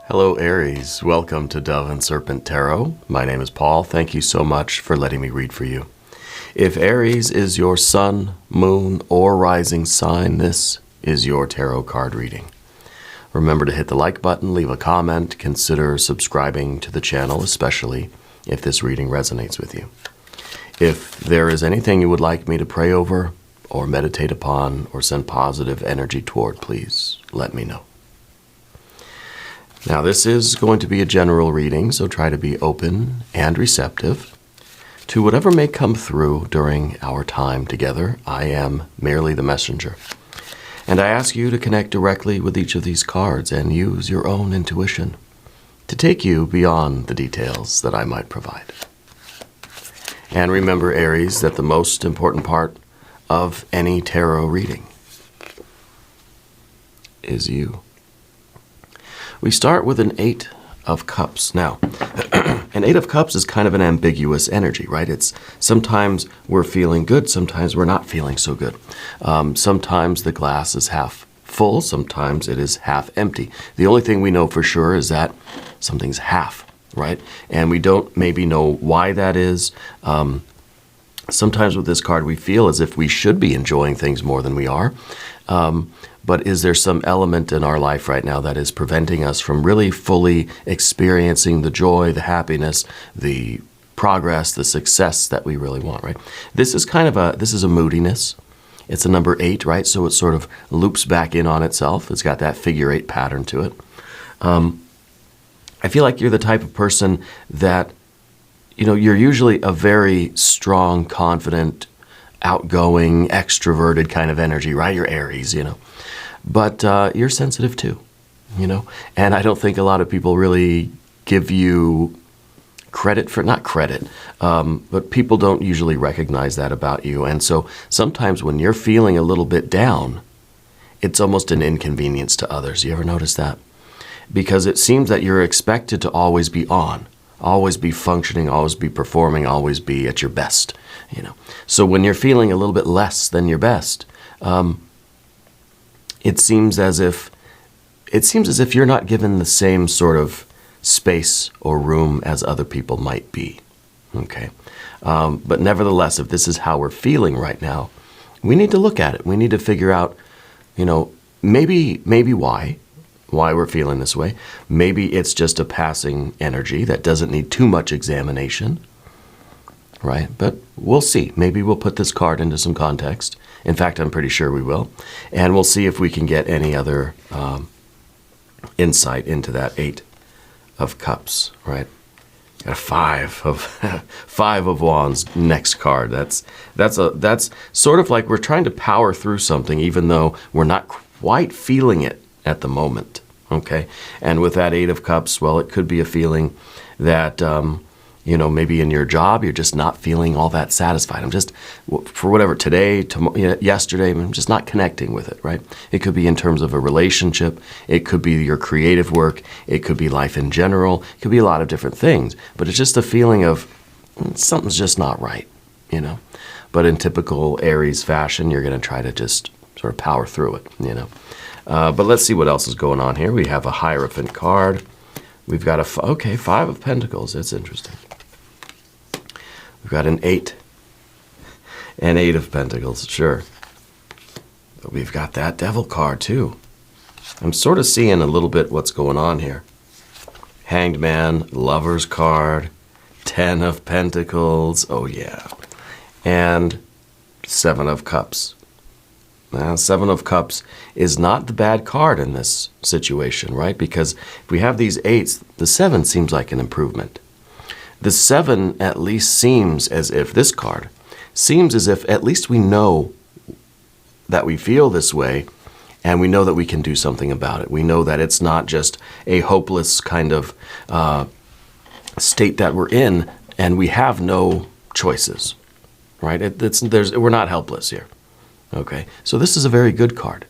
Hello Aries, welcome to Dove and Serpent Tarot. My name is Paul. Thank you so much for letting me read for you. If Aries is your sun, moon, or rising sign, this is your tarot card reading. Remember to hit the like button, leave a comment, consider subscribing to the channel, especially if this reading resonates with you. If there is anything you would like me to pray over, or meditate upon, or send positive energy toward, please let me know. Now, this is going to be a general reading, so try to be open and receptive to whatever may come through during our time together. I am merely the messenger. And I ask you to connect directly with each of these cards and use your own intuition to take you beyond the details that I might provide. And remember, Aries, that the most important part of any tarot reading is you. We start with an Eight of Cups. Now, an Eight of Cups is kind of an ambiguous energy, right? It's sometimes we're feeling good, sometimes we're not feeling so good. Sometimes the glass is half full, sometimes it is half empty. The only thing we know for sure is that something's half, right? And we don't maybe know why that is. Sometimes with this card we feel as if we should be enjoying things more than we are. But is there some element in our life right now that is preventing us from really fully experiencing the joy, the happiness, the progress, the success that we really want, right? This is a moodiness. It's a number 8, right? So it sort of loops back in on itself. It's got that figure 8 pattern to it. I feel like you're the type of person that, you're usually a very strong, confident, outgoing, extroverted kind of energy, right? You're Aries, But you're sensitive too, And I don't think a lot of people really give you credit for, not credit, but people don't usually recognize that about you. And so sometimes when you're feeling a little bit down, it's almost an inconvenience to others. You ever notice that? Because it seems that you're expected to always be on, always be functioning, always be performing, always be at your best, So when you're feeling a little bit less than your best, it seems as if you're not given the same sort of space or room as other people might be. Okay, but nevertheless, if this is how we're feeling right now, we need to look at it. We need to figure out, maybe why we're feeling this way. Maybe it's just a passing energy that doesn't need too much examination, right? But we'll see. Maybe we'll put this card into some context. In fact, I'm pretty sure we will. And we'll see if we can get any other insight into that Eight of Cups, right? Got a Five of Wands next card. That's sort of like we're trying to power through something even though we're not quite feeling it at the moment, okay? And with that Eight of Cups, well, it could be a feeling that maybe in your job, you're just not feeling all that satisfied. I'm just, for whatever, today, tomorrow, yesterday, I'm just not connecting with it, right? It could be in terms of a relationship. It could be your creative work. It could be life in general. It could be a lot of different things. But it's just a feeling of something's just not right, But in typical Aries fashion, you're going to try to just sort of power through it, But let's see what else is going on here. We have a Hierophant card. We've got Five of Pentacles. That's interesting. We've got an Eight of Pentacles, sure. But we've got that Devil card too. I'm sort of seeing a little bit what's going on here. Hanged Man, Lover's card, 10 of Pentacles, oh yeah. And 7 of Cups. Now, 7 of Cups is not the bad card in this situation, right? Because if we have these 8s, the 7 seems like an improvement. The 7 at least seems as if, this card, seems as if at least we know that we feel this way and we know that we can do something about it. We know that it's not just a hopeless kind of state that we're in and we have no choices, right? We're not helpless here. Okay, so this is a very good card.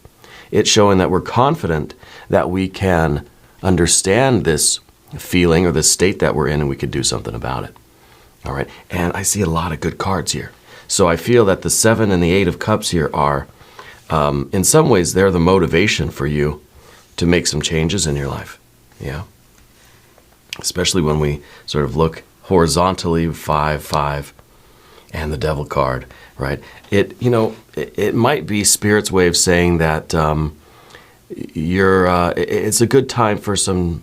It's showing that we're confident that we can understand this feeling or this state that we're in and we could do something about it. All right, and I see a lot of good cards here. So I feel that the 7 and the 8 of Cups here are, in some ways, they're the motivation for you to make some changes in your life. Yeah. especially when we sort of look horizontally, 5, 5, and the devil card, right? It might be Spirit's way of saying that it's a good time for some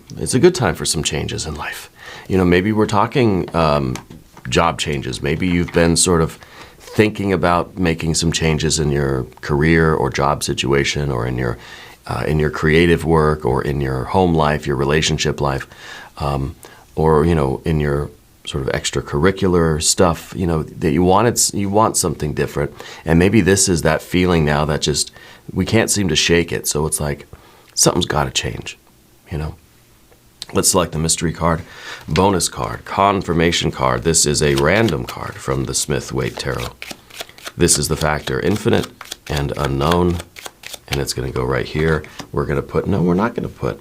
changes in life. Maybe we're talking job changes. Maybe you've been sort of thinking about making some changes in your career or job situation, or in your creative work, or in your home life, your relationship life, or in your sort of extracurricular stuff, that you want something different. And maybe this is that feeling now that just, we can't seem to shake it. So it's like, something's got to change, Let's select the mystery card, bonus card, confirmation card. This is a random card from the Smith-Waite Tarot. This is the factor, infinite and unknown. And it's going to go right here. We're going to put, no, we're not going to put,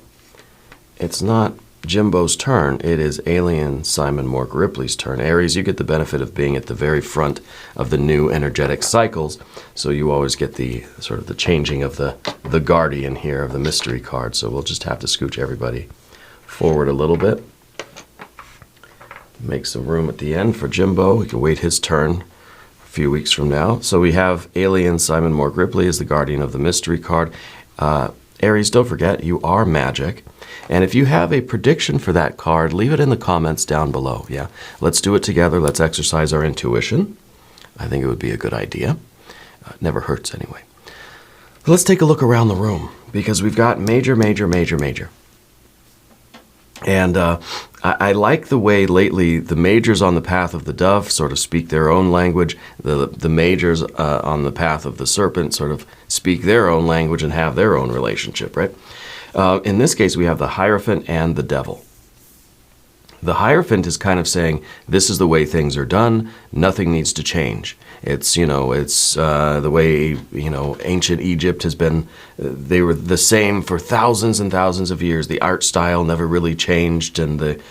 it's not Jimbo's turn. It is Alien Simon Mork Ripley's turn. Aries, you get the benefit of being at the very front of the new energetic cycles, so you always get the sort of the changing of the guardian here of the mystery card. So we'll just have to scooch everybody forward a little bit. Make some room at the end for Jimbo. We can wait his turn a few weeks from now. So we have Alien Simon Mork Ripley as the guardian of the mystery card. Aries, don't forget, you are magic. And if you have a prediction for that card, leave it in the comments down below. Yeah, let's do it together. Let's exercise our intuition. I think it would be a good idea. Never hurts anyway. Let's take a look around the room, because we've got major, major, major, major. And I like the way lately the majors on the path of the dove sort of speak their own language. The majors on the path of the serpent sort of speak their own language and have their own relationship, right? In this case, we have the Hierophant and the devil. The Hierophant is kind of saying, this is the way things are done. Nothing needs to change. It's, it's the way, ancient Egypt has been. They were the same for thousands and thousands of years. The art style never really changed, and the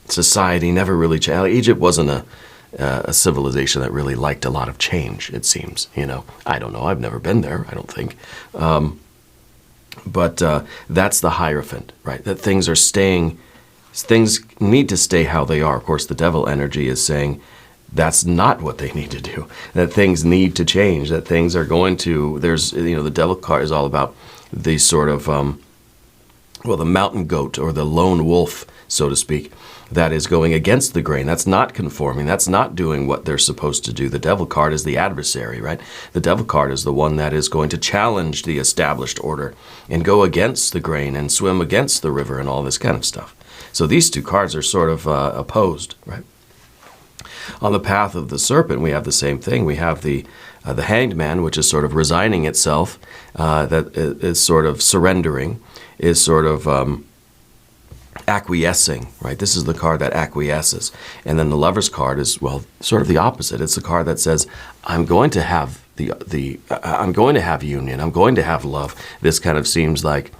society never really changed. Egypt wasn't a civilization that really liked a lot of change, it seems. I don't know. I've never been there, I don't think. But that's the Hierophant, right? That things need to stay how they are. Of course, the devil energy is saying that's not what they need to do. That things need to change. That things are going to, the devil card is all about the sort of, the mountain goat or the lone wolf, so to speak, that is going against the grain. That's not conforming. That's not doing what they're supposed to do. The devil card is the adversary, right? The devil card is the one that is going to challenge the established order and go against the grain and swim against the river and all this kind of stuff. So these two cards are sort of opposed, right? On the path of the serpent, we have the same thing. We have the Hanged Man, which is sort of resigning itself, that is sort of surrendering, is sort of acquiescing, right? This is the card that acquiesces. And then the Lover's card is, sort of the opposite. It's the card that says, I'm going to have I'm going to have union. I'm going to have love. This kind of seems like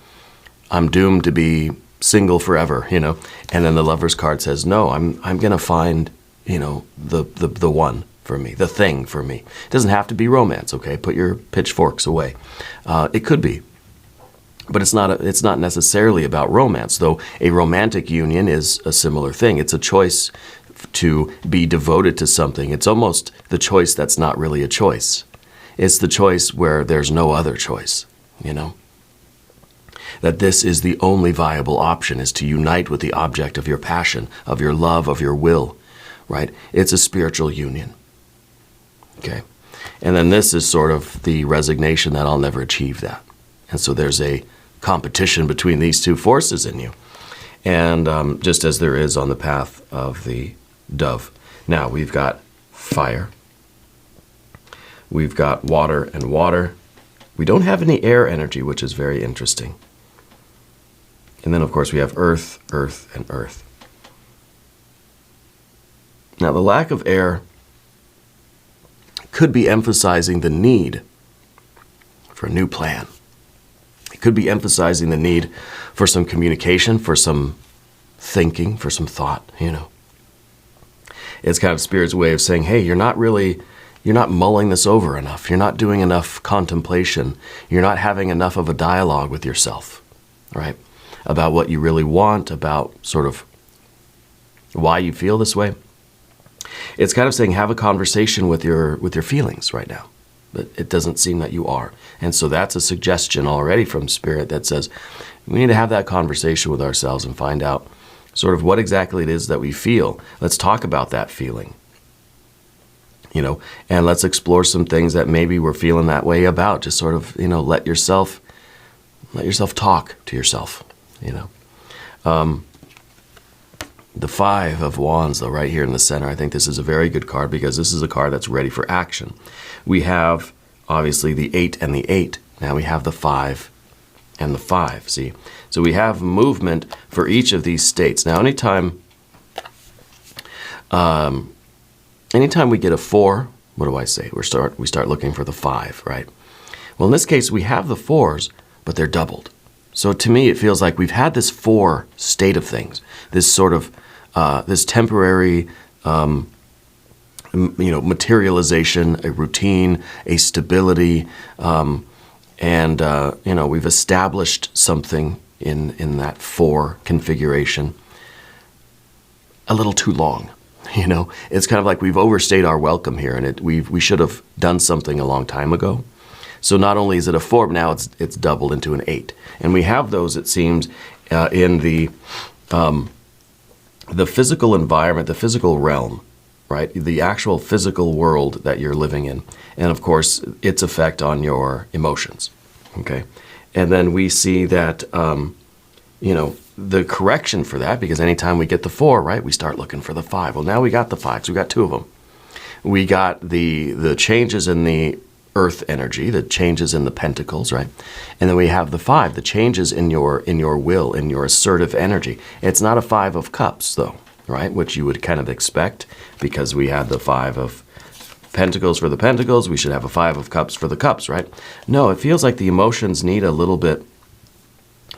I'm doomed to be single forever, And then the Lover's card says, no, I'm going to find, the one for me, the thing for me. It doesn't have to be romance, okay? Put your pitchforks away. It could be. But it's not necessarily about romance, though a romantic union is a similar thing. It's a choice to be devoted to something. It's almost the choice that's not really a choice. It's the choice where there's no other choice, That this is the only viable option, is to unite with the object of your passion, of your love, of your will, right? It's a spiritual union, okay? And then this is sort of the resignation that I'll never achieve that. And so there's a competition between these two forces in you. And just as there is on the path of the dove. Now, we've got fire. We've got water and water. We don't have any air energy, which is very interesting. And then, of course, we have earth, earth, and earth. Now, the lack of air could be emphasizing the need for a new plan. It could be emphasizing the need for some communication, for some thinking, for some thought, It's kind of Spirit's way of saying, hey, you're not mulling this over enough. You're not doing enough contemplation. You're not having enough of a dialogue with yourself, right? about what you really want, about sort of why you feel this way. It's kind of saying have a conversation with your feelings right now. But it doesn't seem that you are. And so that's a suggestion already from Spirit that says we need to have that conversation with ourselves and find out sort of what exactly it is that we feel. Let's talk about that feeling, and let's explore some things that maybe we're feeling that way about. Just sort of, let yourself talk to yourself, The Five of Wands, though, right here in the center, I think this is a very good card because this is a card that's ready for action. We have, obviously, the 8 and the 8. Now we have the 5 and the 5, see? So we have movement for each of these states. Now, anytime we get a 4, what do I say? We start looking for the 5, right? Well, in this case, we have the 4s, but they're doubled. So to me, it feels like we've had this 4 state of things, this sort of this temporary, materialization, a routine, a stability, and we've established something in that 4 configuration a little too long. It's kind of like we've overstayed our welcome here, and we should have done something a long time ago. So not only is it a 4, but now it's doubled into an 8, and we have those, it seems, in the physical environment, the physical realm, right? The actual physical world that you're living in. And of course, its effect on your emotions, okay? And then we see that, the correction for that, because anytime we get the 4, right, we start looking for the 5. Well, now we got the 5, so we got 2 of them. We got the changes in the earth energy, the changes in the pentacles, right? And then we have the 5, the changes in your will, in your assertive energy. It's not a 5 of cups, though, right? Which you would kind of expect, because we had the 5 of pentacles for the pentacles. We should have a 5 of cups for the cups, right? No, it feels like the emotions need a little bit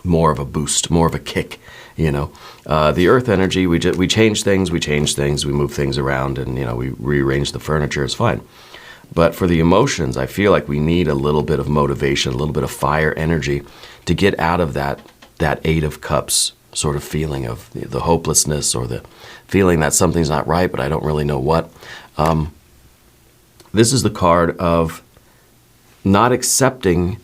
more of a boost, more of a kick. The earth energy, we change things, we move things around, and we rearrange the furniture. It's fine. But for the emotions, I feel like we need a little bit of motivation, a little bit of fire energy to get out of that 8 of cups sort of feeling of the hopelessness, or the feeling that something's not right, but I don't really know what. This is the card of not accepting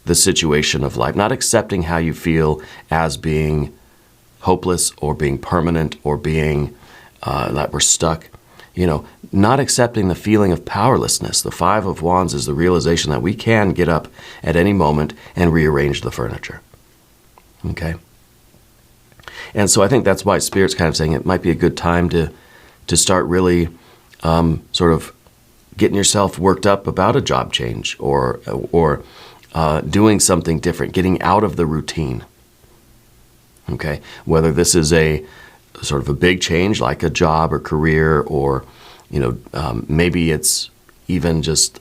the situation of life, not accepting how you feel as being hopeless or being permanent or being that we're stuck. Not accepting the feeling of powerlessness. The 5 of Wands is the realization that we can get up at any moment and rearrange the furniture. Okay? And so I think that's why Spirit's kind of saying it might be a good time to start really sort of getting yourself worked up about a job change, or doing something different, getting out of the routine. Okay? Whether this is a sort of a big change like a job or career, or maybe it's even just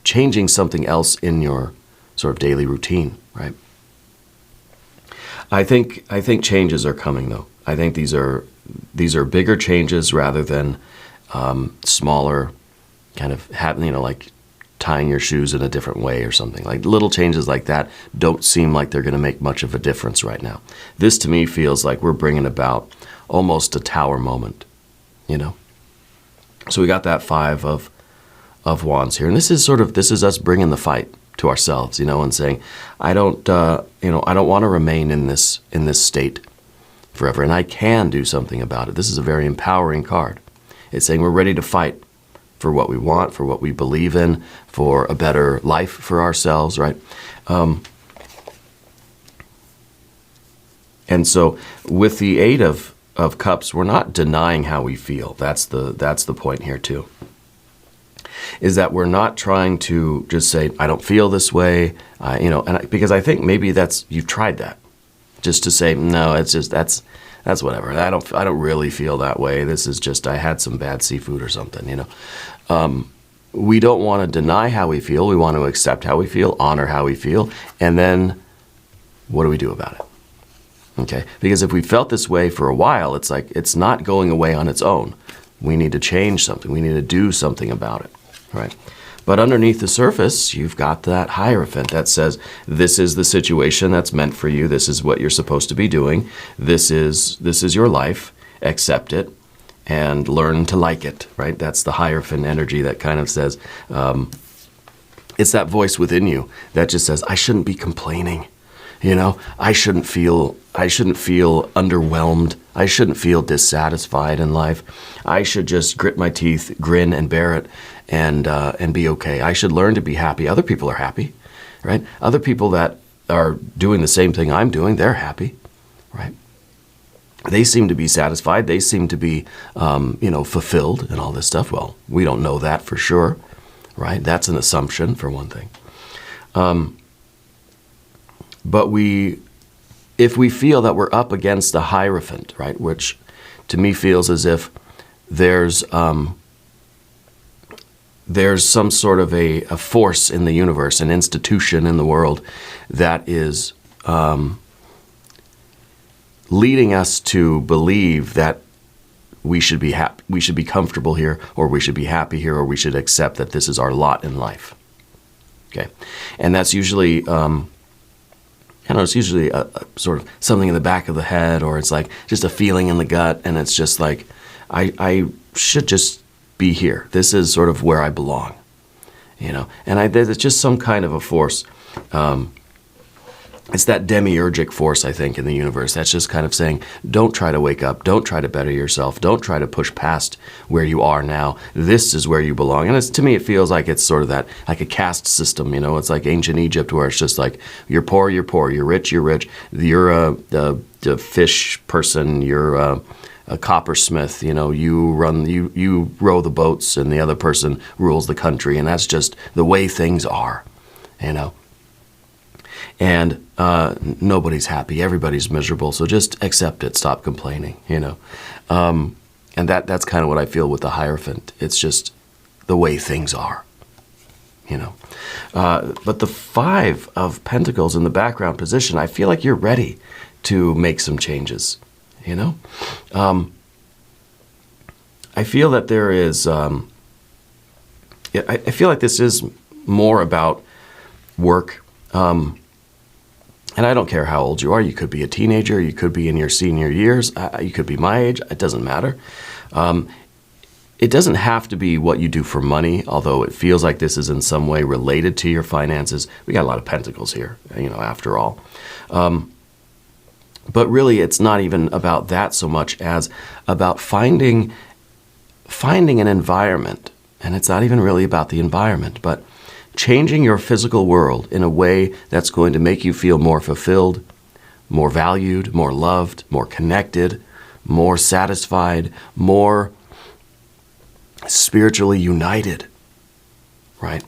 changing something else in your sort of daily routine, right? I think changes are coming, though. I think these are bigger changes rather than smaller, kind of like tying your shoes in a different way or something. Like little changes like that don't seem like they're going to make much of a difference right now. This to me feels like we're bringing about almost a tower moment, So we got that 5 of Wands here, and this is us bringing the fight to ourselves, and saying, I don't want to remain in this state forever, and I can do something about it. This is a very empowering card. It's saying we're ready to fight for what we want, for what we believe in, for a better life for ourselves, right? And so with the 8 of Cups, we're not denying how we feel. That's the point here too. Is that we're not trying to just say, I don't feel this way, because I think maybe you've tried that. Just to say, no, it's just, that's whatever. I don't really feel that way. This is just, I had some bad seafood or something, We don't want to deny how we feel. We want to accept how we feel, honor how we feel, and then what do we do about it? Okay? Because if we felt this way for a while, it's like it's not going away on its own. We need to change something. We need to do something about it, right? But underneath the surface, you've got that Hierophant that says, this is the situation that's meant for you. This is what you're supposed to be doing. This is your life. Accept it and learn to like it, right? That's the Hierophant energy that kind of says, it's that voice within you that just says, I shouldn't be complaining. I shouldn't feel underwhelmed. I shouldn't feel dissatisfied in life. I should just grit my teeth, grin, and bear it, and be okay. I should learn to be happy. Other people are happy, right? Other people that are doing the same thing I'm doing, they're happy, right? They seem to be satisfied. They seem to be, fulfilled and all this stuff. Well, we don't know that for sure, right? That's an assumption, for one thing. But if we feel that we're up against the Hierophant, right, which to me feels as if there's some sort of a force in the universe, an institution in the world that is leading us to believe that we should be happy, we should be comfortable here, or we should be happy here, or we should accept that this is our lot in life. Okay, and that's usually. It's usually a sort of something in the back of the head, or it's like just a feeling in the gut, and it's just like, I should just be here. This is sort of where I belong, and it's just some kind of a force. It's that demiurgic force, I think, in the universe. That's just kind of saying, don't try to wake up. Don't try to better yourself. Don't try to push past where you are now. This is where you belong. And to me, it feels like it's sort of that, like a caste system, It's like ancient Egypt, where it's just like, you're poor, you're poor. You're rich, you're rich. You're a fish person. You're a coppersmith. You row the boats, and the other person rules the country. And that's just the way things are, And nobody's happy. Everybody's miserable. So just accept it. Stop complaining, And that's kind of what I feel with the Hierophant. It's just the way things are, But the 5 of Pentacles in the background position, I feel like you're ready to make some changes, I feel that there is, I feel like this is more about work. And I don't care how old you are. You could be a teenager. You could be in your senior years. You could be my age. It doesn't matter. It doesn't have to be what you do for money, although it feels like this is in some way related to your finances. We got a lot of pentacles here, after all. But really, it's not even about that so much as about finding an environment. And it's not even really about the environment, but changing your physical world in a way that's going to make you feel more fulfilled, more valued, more loved, more connected, more satisfied, more spiritually united, right?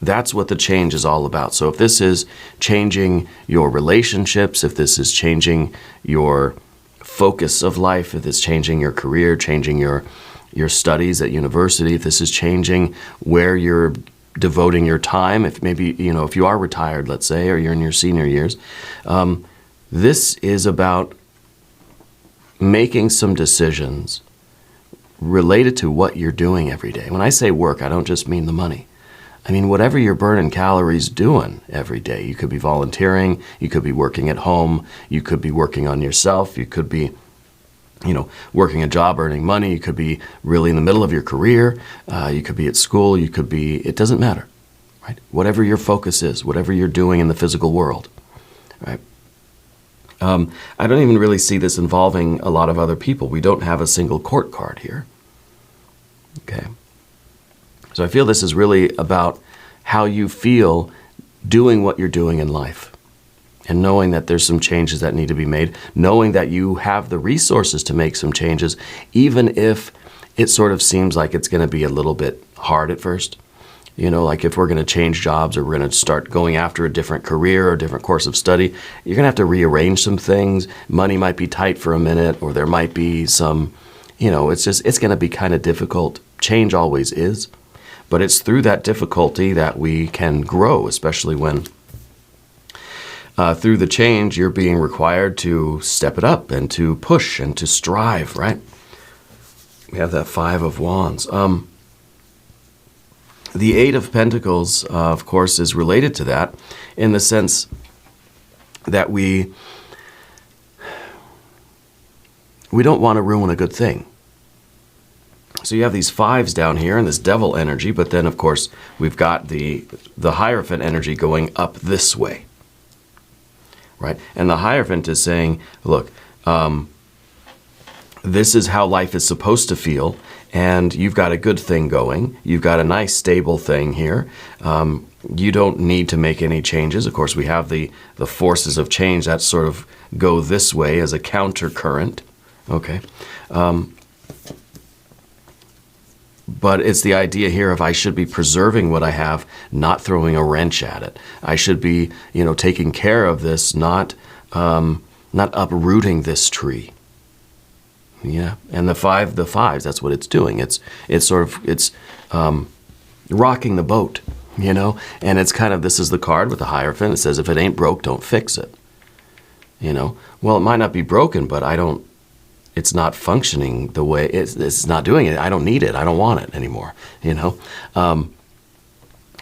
That's what the change is all about. So if this is changing your relationships, if this is changing your focus of life, if it's changing your career, changing your studies at university, if this is changing where you're devoting your time, if maybe, if you are retired, let's say, or you're in your senior years, this is about making some decisions related to what you're doing every day. When I say work, I don't just mean the money. I mean, whatever you're burning calories doing every day. You could be volunteering, you could be working at home, you could be working on yourself, you could be working a job, earning money. You could be really in the middle of your career. You could be at school. You could be, it doesn't matter, right? Whatever your focus is, whatever you're doing in the physical world, right? I don't even really see this involving a lot of other people. We don't have a single court card here, okay? So I feel this is really about how you feel doing what you're doing in life. And knowing that there's some changes that need to be made, knowing that you have the resources to make some changes, even if it sort of seems like it's going to be a little bit hard at first. Like if we're going to change jobs or we're going to start going after a different career or a different course of study, you're going to have to rearrange some things. Money might be tight for a minute, or there might be some, it's going to be kind of difficult. Change always is. But it's through that difficulty that we can grow, especially when through the change, you're being required to step it up and to push and to strive, right? We have that 5 of Wands. The Eight of Pentacles, of course, is related to that in the sense that we don't want to ruin a good thing. So you have these fives down here and this devil energy, but then, of course, we've got the Hierophant energy going up this way, right? And the Hierophant is saying, look, this is how life is supposed to feel, and you've got a good thing going. You've got a nice, stable thing here. You don't need to make any changes. Of course, we have the forces of change that sort of go this way as a counter current. Okay. But it's the idea here of I should be preserving what I have, not throwing a wrench at it. I should be, taking care of this, not uprooting this tree. Yeah, and the fives, that's what it's doing. It's rocking the boat, and it's kind of, this is the card with the Hierophant. It says, if it ain't broke, don't fix it. Well, it might not be broken, but it's not functioning the way, it's not doing it. I don't need it. I don't want it anymore,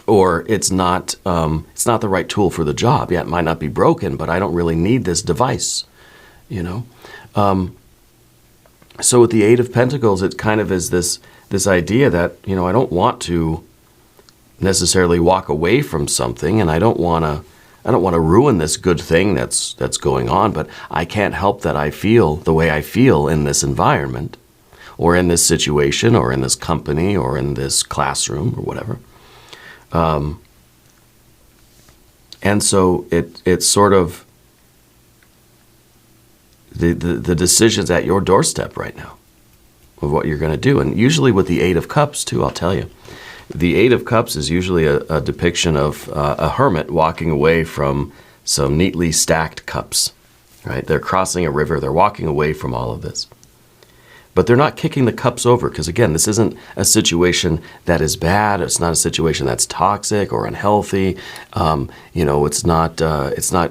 or it's not the right tool for the job. Yeah, it might not be broken, but I don't really need this device, So with the Eight of Pentacles, it kind of is this idea that, I don't want to necessarily walk away from something, and I don't want to ruin this good thing that's going on, but I can't help that I feel the way I feel in this environment, or in this situation, or in this company, or in this classroom, or whatever. And so it's sort of the decision's at your doorstep right now of what you're going to do. And usually with the Eight of Cups, too, I'll tell you, the Eight of Cups is usually a depiction of a hermit walking away from some neatly stacked cups, right? They're crossing a river. They're walking away from all of this. But they're not kicking the cups over because, again, this isn't a situation that is bad. It's not a situation that's toxic or unhealthy. It's not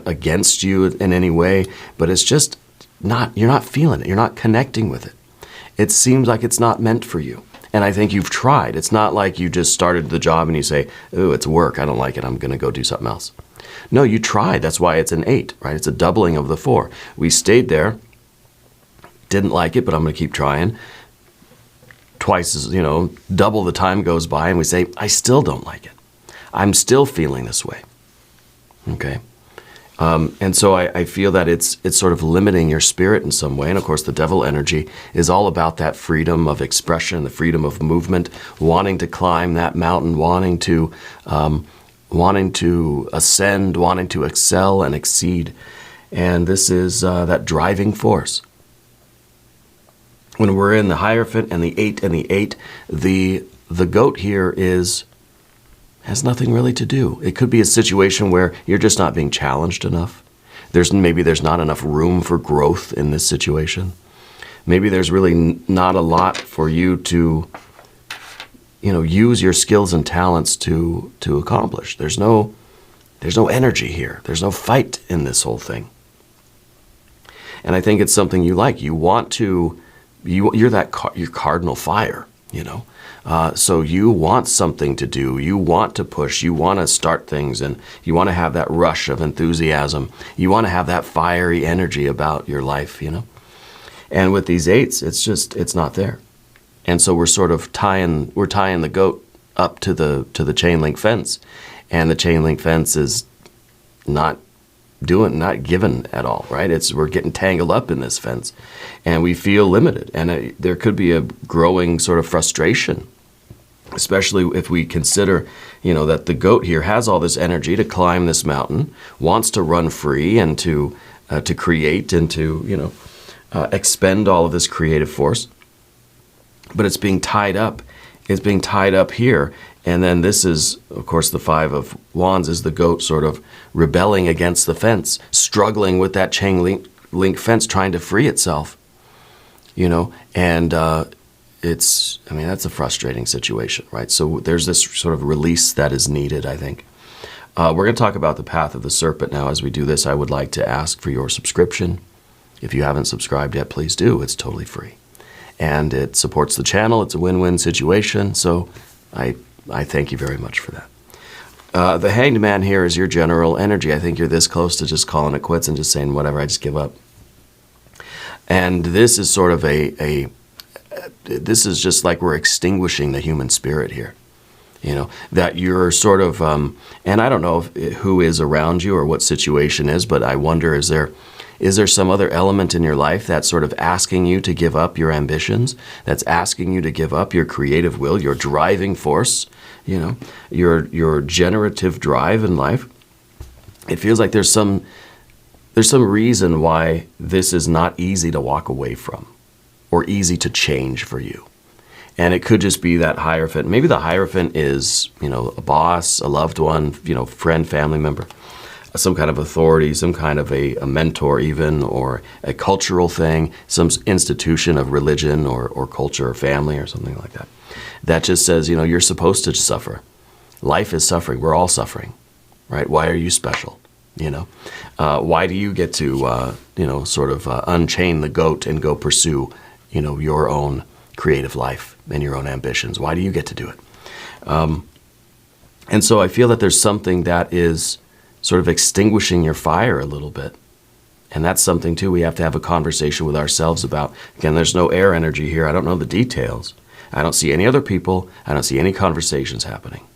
against you in any way, but it's just you're not feeling it. You're not connecting with it. It seems like it's not meant for you. And I think you've tried. It's not like you just started the job and you say, ooh, it's work. I don't like it. I'm going to go do something else. No, you tried. That's why it's an 8, right? It's a doubling of the 4. We stayed there, didn't like it, but I'm going to keep trying. Twice as, double the time goes by and we say, I still don't like it. I'm still feeling this way. Okay? And so I feel that it's sort of limiting your spirit in some way. And of course, the devil energy is all about that freedom of expression, the freedom of movement, wanting to climb that mountain, wanting to ascend, wanting to excel and exceed. And this is that driving force. When we're in the Hierophant and the 8 and the 8, the goat here has nothing really to do. It could be a situation where you're just not being challenged enough. Maybe there's not enough room for growth in this situation. Maybe there's really not a lot for you to, use your skills and talents to accomplish. There's no energy here. There's no fight in this whole thing. And I think it's something you like. You want to, you're your cardinal fire, So you want something to do, you want to push, you want to start things, and you want to have that rush of enthusiasm. You want to have that fiery energy about your life, And with these 8s, it's not there. And so we're sort of tying the goat up to the chain link fence, and the chain link fence is not given at all, right? We're getting tangled up in this fence, and we feel limited, and there could be a growing sort of frustration, especially if we consider, that the goat here has all this energy to climb this mountain, wants to run free and to create and to, expend all of this creative force, but it's being tied up. It's being tied up here. And then this is, of course, the 5 of Wands is the goat sort of rebelling against the fence, struggling with that chain link fence, trying to free itself, and that's a frustrating situation, right? So there's this sort of release that is needed, I think. We're going to talk about the path of the serpent now. As we do this, I would like to ask for your subscription. If you haven't subscribed yet, please do. It's totally free. And it supports the channel. It's a win-win situation. So I I thank you very much for that. The Hanged Man here is your general energy. I think you're this close to just calling it quits and just saying, whatever, I just give up. And this is sort of this is just like we're extinguishing the human spirit here. You know, that you're sort of, and I don't know who is around you or what situation is, but I wonder, is there some other element in your life that's sort of asking you to give up your ambitions, that's asking you to give up your creative will, your driving force, you know, your generative drive in life? It feels like there's some reason why this is not easy to walk away from or easy to change for you. And it could just be that Hierophant. Maybe the Hierophant is, you know, a boss, a loved one, you know, friend, family member, some kind of authority, some kind of a mentor even, or a cultural thing, some institution of religion or culture or family or something like that. That just says, you know, you're supposed to suffer. Life is suffering. We're all suffering, right? Why are you special? You know, why do you get to, you know, sort of unchain the goat and go pursue, you know, your own creative life and your own ambitions? Why do you get to do it? And so I feel that there's something that is sort of extinguishing your fire a little bit. And that's something, too, we have to have a conversation with ourselves about. Again, there's no air energy here. I don't know the details. I don't see any other people. I don't see any conversations happening.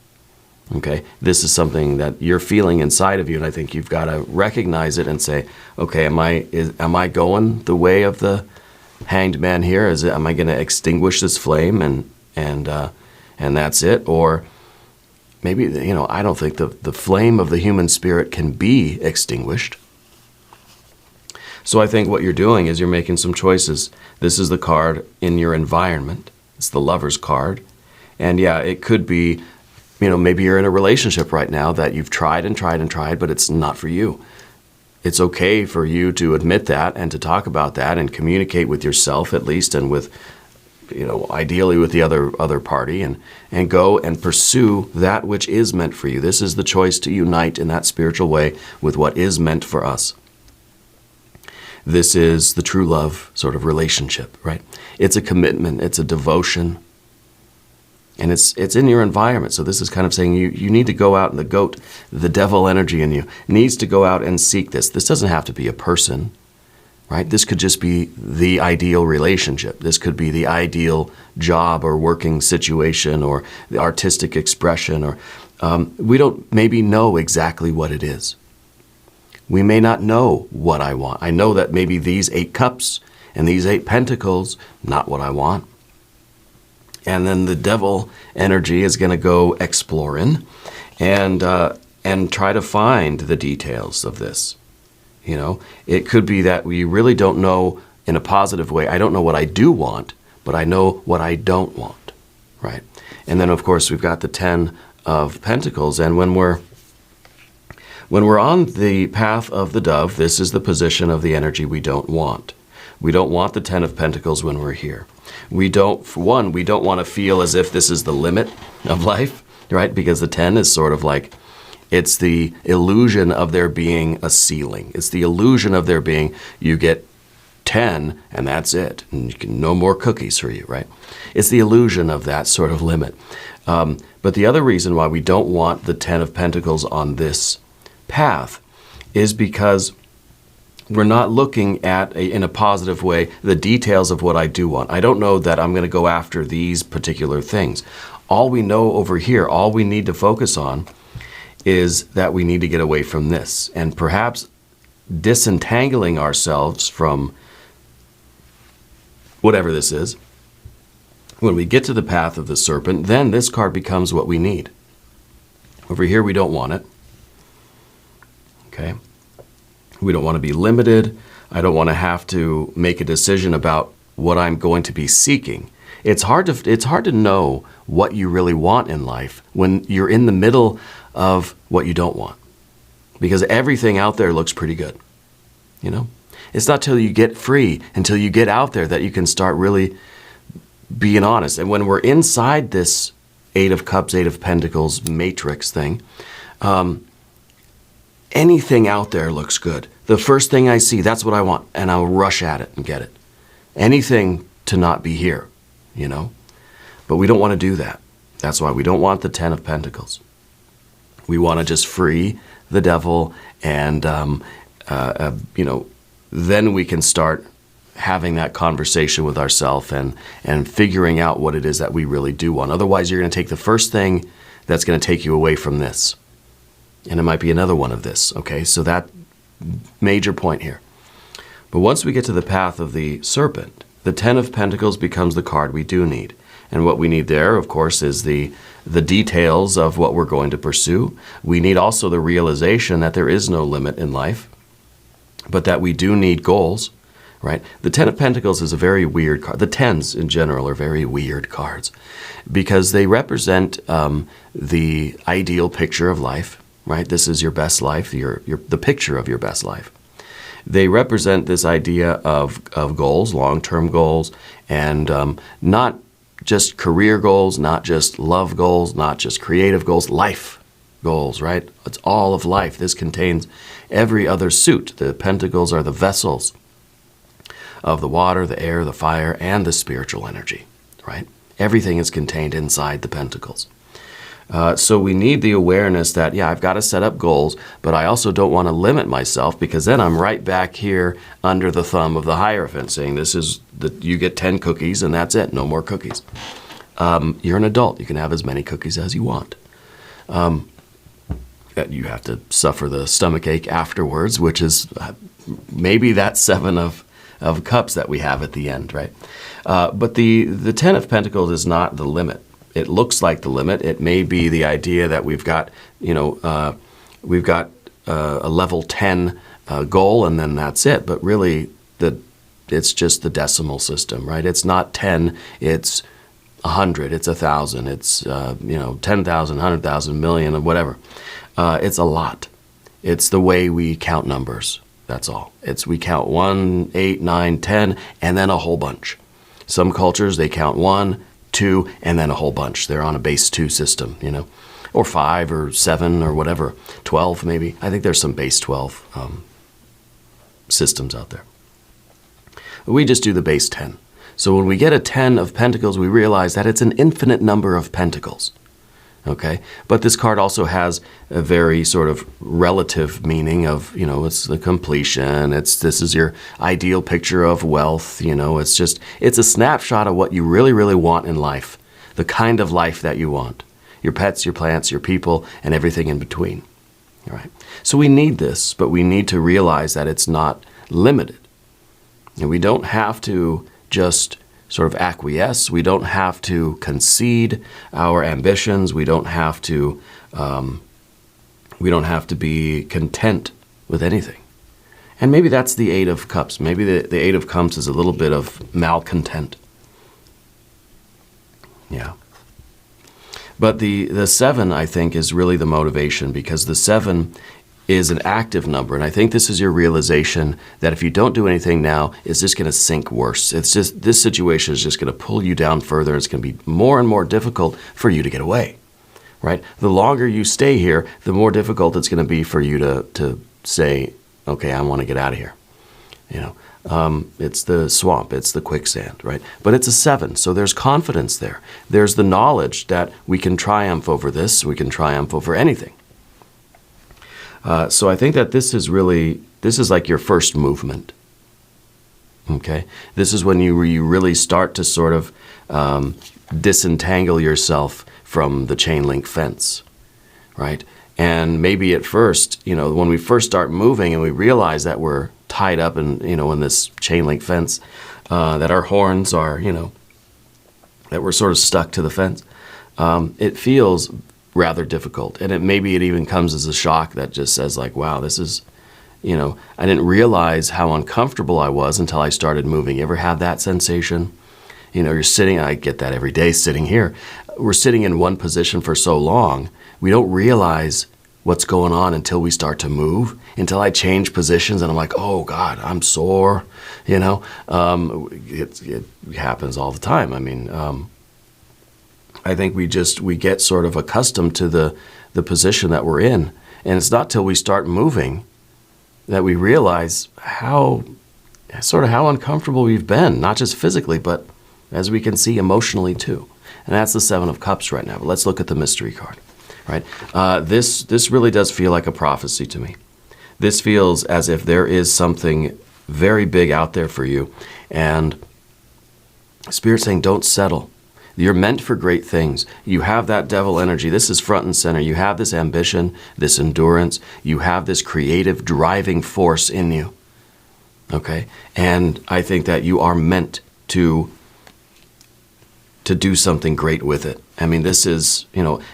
Okay? This is something that you're feeling inside of you, and I think you've got to recognize it and say, okay, am I going the way of the Hanged Man here? Am I going to extinguish this flame and that's it? Or maybe, you know, I don't think the flame of the human spirit can be extinguished. So I think what you're doing is you're making some choices. This is the card in your environment. It's the Lover's card. And yeah, it could be, you know, maybe you're in a relationship right now that you've tried and tried and tried, but it's not for you. It's okay for you to admit that and to talk about that and communicate with yourself at least, and with, you know, ideally with the other party, and go and pursue that which is meant for you. This is the choice to unite in that spiritual way with what is meant for us. This is the true love sort of relationship, right? It's a commitment, it's a devotion, and it's in your environment. So this is kind of saying you need to go out, and the devil energy in you needs to go out and seek this. This doesn't have to be a person, right? This could just be the ideal relationship. This could be the ideal job or working situation or the artistic expression, or we don't maybe know exactly what it is. We may not know what I want. I know that maybe these 8 cups and these 8 pentacles, not what I want. And then the devil energy is going to go exploring and try to find the details of this. You know, it could be that we really don't know in a positive way. I don't know what I do want, but I know what I don't want, right? And then, of course, we've got the 10 of Pentacles. And when we're on the path of the dove, this is the position of the energy we don't want. We don't want the 10 of Pentacles when we're here. We don't want to feel as if this is the limit of life, right? Because the 10 is sort of like, it's the illusion of there being a ceiling. It's the illusion of there being, you get 10 and that's it. And no more cookies for you, right? It's the illusion of that sort of limit. But the other reason why we don't want the 10 of Pentacles on this path is because we're not looking at, in a positive way, the details of what I do want. I don't know that I'm going to go after these particular things. All we know over here, all we need to focus on is that we need to get away from this. And perhaps disentangling ourselves from whatever this is. When we get to the path of the serpent, then this card becomes what we need. Over here, we don't want it. Okay? We don't want to be limited. I don't want to have to make a decision about what I'm going to be seeking. It's hard to know what you really want in life when you're in the middle of what you don't want, because everything out there looks pretty good. You know, it's not till you get free, until you get out there, that you can start really being honest. And when we're inside this 8 of Cups, 8 of Pentacles matrix thing, anything out there looks good. The first thing I see, that's what I want, and I'll rush at it and get it. Anything to not be here, you know? But we don't want to do that. That's why we don't want the 10 of Pentacles. We want to just free the devil, and then we can start having that conversation with ourselves and figuring out what it is that we really do want. Otherwise, you're going to take the first thing that's going to take you away from this, and it might be another one of this. Okay, so that major point here. But once we get to the path of the Serpent, the 10 of Pentacles becomes the card we do need. And what we need there, of course, is the details of what we're going to pursue. We need also the realization that there is no limit in life, but that we do need goals, right? The 10 of Pentacles is a very weird card. The 10s in general are very weird cards because they represent the ideal picture of life, right? This is your best life, the picture of your best life. They represent this idea of goals, long-term goals, and not just career goals, not just love goals, not just creative goals, life goals, right? It's all of life. This contains every other suit. The pentacles are the vessels of the water, the air, the fire, and the spiritual energy, right? Everything is contained inside the pentacles. So we need the awareness that, yeah, I've got to set up goals, but I also don't want to limit myself, because then I'm right back here under the thumb of the Hierophant saying you get 10 cookies and that's it, no more cookies. You're an adult. You can have as many cookies as you want. You have to suffer the stomach ache afterwards, which is maybe that 7 of cups that we have at the end, right? But the 10 of Pentacles is not the limit. It looks like the limit. It may be the idea that we've got a level 10 goal and then that's it. But really, it's just the decimal system, right? It's not 10. It's 100. It's 1,000. It's 10,000, 100,000, million, or whatever. It's a lot. It's the way we count numbers. That's all. We count 1, 8, 9, 10, and then a whole bunch. Some cultures, they count 1, 2, and then a whole bunch. They're on a base 2 system, or 5 or 7 or whatever, 12 maybe. I think there's some base 12 systems out there. We just do the base 10. So when we get a 10 of Pentacles, we realize that it's an infinite number of pentacles. Okay, but this card also has a very sort of relative meaning of, it's the completion. This is your ideal picture of wealth. It's a snapshot of what you really, really want in life, the kind of life that you want, your pets, your plants, your people, and everything in between. All right. So we need this, but we need to realize that it's not limited. And we don't have to just sort of acquiesce. We don't have to concede our ambitions. We don't have to be content with anything. And maybe that's the 8 of Cups. Maybe the 8 of Cups is a little bit of malcontent. Yeah. But the 7, I think, is really the motivation, because the 7 is an active number. And I think this is your realization that if you don't do anything now, it's just going to sink worse. This situation is just going to pull you down further. It's going to be more and more difficult for you to get away, right? The longer you stay here, the more difficult it's going to be for you to say, okay, I want to get out of here. It's the swamp, it's the quicksand, right? But it's a 7, so there's confidence there. There's the knowledge that we can triumph over this, we can triumph over anything. So I think that this is like your first movement, okay? This is when you really start to sort of disentangle yourself from the chain link fence, right? And maybe at first, when we first start moving and we realize that we're tied up in this chain link fence, that our horns are, that we're sort of stuck to the fence, it feels rather difficult. And maybe it even comes as a shock that just says like, wow, this is, I didn't realize how uncomfortable I was until I started moving. You ever have that sensation? You're sitting, I get that every day sitting here. We're sitting in one position for so long, we don't realize what's going on until we start to move, until I change positions and I'm like, oh God, I'm sore, It happens all the time. I mean, I think we get sort of accustomed to the position that we're in. And it's not till we start moving that we realize how uncomfortable we've been, not just physically, but as we can see emotionally too. And that's the Seven of Cups right now. But let's look at the mystery card, right? This really does feel like a prophecy to me. This feels as if there is something very big out there for you. And Spirit's saying, don't settle. You're meant for great things. You have that devil energy. This is front and center. You have this ambition, this endurance. You have this creative driving force in you. Okay? And I think that you are meant to do something great with it. I mean, this is,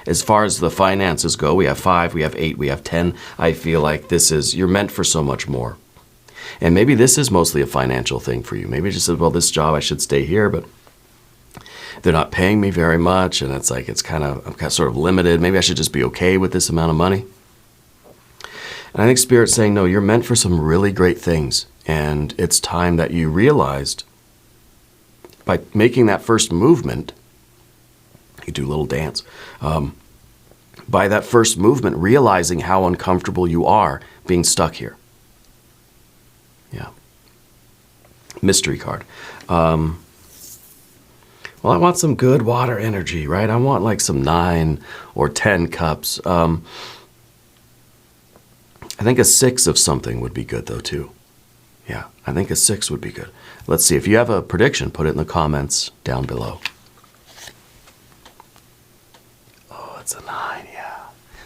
as far as the finances go, we have 5, we have 8, we have 10. I feel like you're meant for so much more. And maybe this is mostly a financial thing for you. Maybe it just says, well, this job, I should stay here, but they're not paying me very much. And it's like, I'm sort of limited. Maybe I should just be okay with this amount of money. And I think Spirit's saying, no, you're meant for some really great things. And it's time that you realized by making that first movement, you do a little dance, by that first movement, realizing how uncomfortable you are being stuck here. Yeah. Mystery card. Well, I want some good water energy, right? I want like some 9 or 10 cups. I think a 6 of something would be good though too. Yeah, I think a 6 would be good. Let's see. If you have a prediction, put it in the comments down below. Oh, it's a 9, yeah.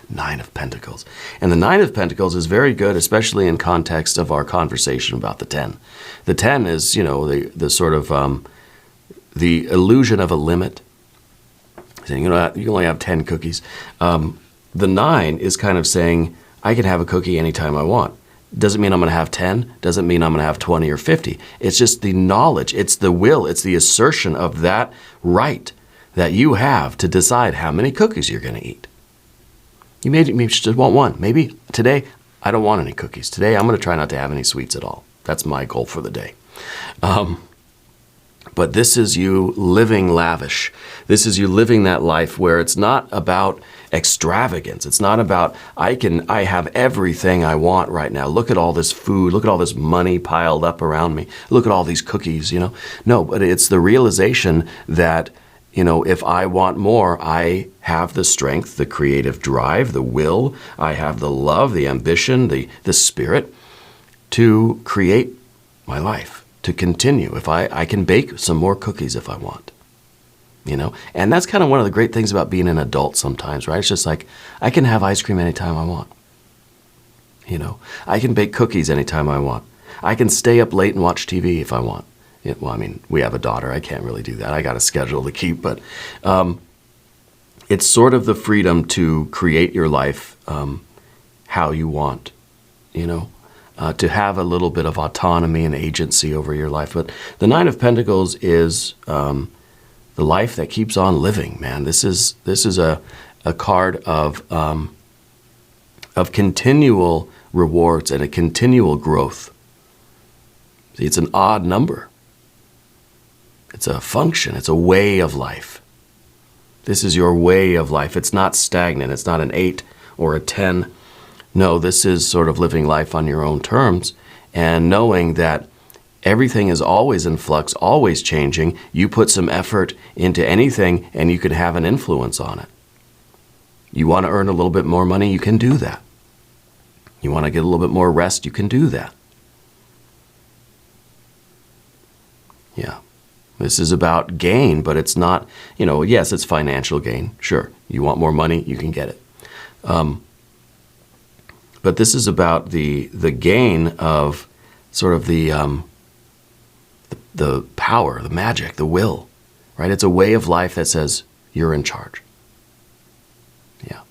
9 of Pentacles. And the 9 of Pentacles is very good, especially in context of our conversation about the 10. The 10 is, the sort of the illusion of a limit. Saying, you only have 10 cookies. The 9 is kind of saying, I can have a cookie anytime I want. Doesn't mean I'm going to have 10. Doesn't mean I'm going to have 20 or 50. It's just the knowledge. It's the will. It's the assertion of that right that you have to decide how many cookies you're going to eat. You maybe just want one. Maybe today, I don't want any cookies. Today, I'm going to try not to have any sweets at all. That's my goal for the day. But this is you living lavish. This is you living that life where it's not about extravagance. It's not about, I have everything I want right now. Look at all this food. Look at all this money piled up around me. Look at all these cookies, No, but it's the realization that, if I want more, I have the strength, the creative drive, the will. I have the love, the ambition, the spirit to create my life, to continue. If I can bake some more cookies if I want. And that's kind of one of the great things about being an adult sometimes, right? It's just like, I can have ice cream anytime I want. I can bake cookies anytime I want. I can stay up late and watch TV if I want. We have a daughter. I can't really do that. I got a schedule to keep, but it's sort of the freedom to create your life how you want, to have a little bit of autonomy and agency over your life. But the 9 of Pentacles is the life that keeps on living, man. This is a card of continual rewards and a continual growth. See, it's an odd number. It's a function. It's a way of life. This is your way of life. It's not stagnant. It's not an 8 or a 10. No, this is sort of living life on your own terms and knowing that everything is always in flux, always changing. You put some effort into anything and you can have an influence on it. You want to earn a little bit more money, you can do that. You want to get a little bit more rest, you can do that. Yeah. This is about gain, but it's not, yes, it's financial gain. Sure. You want more money, you can get it. But this is about the gain of sort of the power, the magic, the will, right? It's a way of life that says you're in charge. Yeah.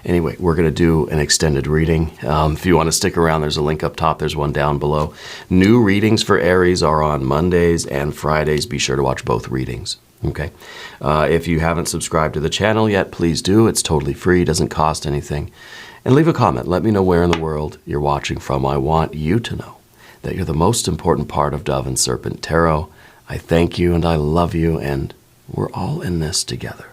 Anyway, we're going to do an extended reading. If you want to stick around, there's a link up top. There's one down below. New readings for Aries are on Mondays and Fridays. Be sure to watch both readings. Okay. If you haven't subscribed to the channel yet, please do. It's totally free. Doesn't cost anything. And leave a comment. Let me know where in the world you're watching from. I want you to know that you're the most important part of Dove and Serpent Tarot. I thank you and I love you, and we're all in this together.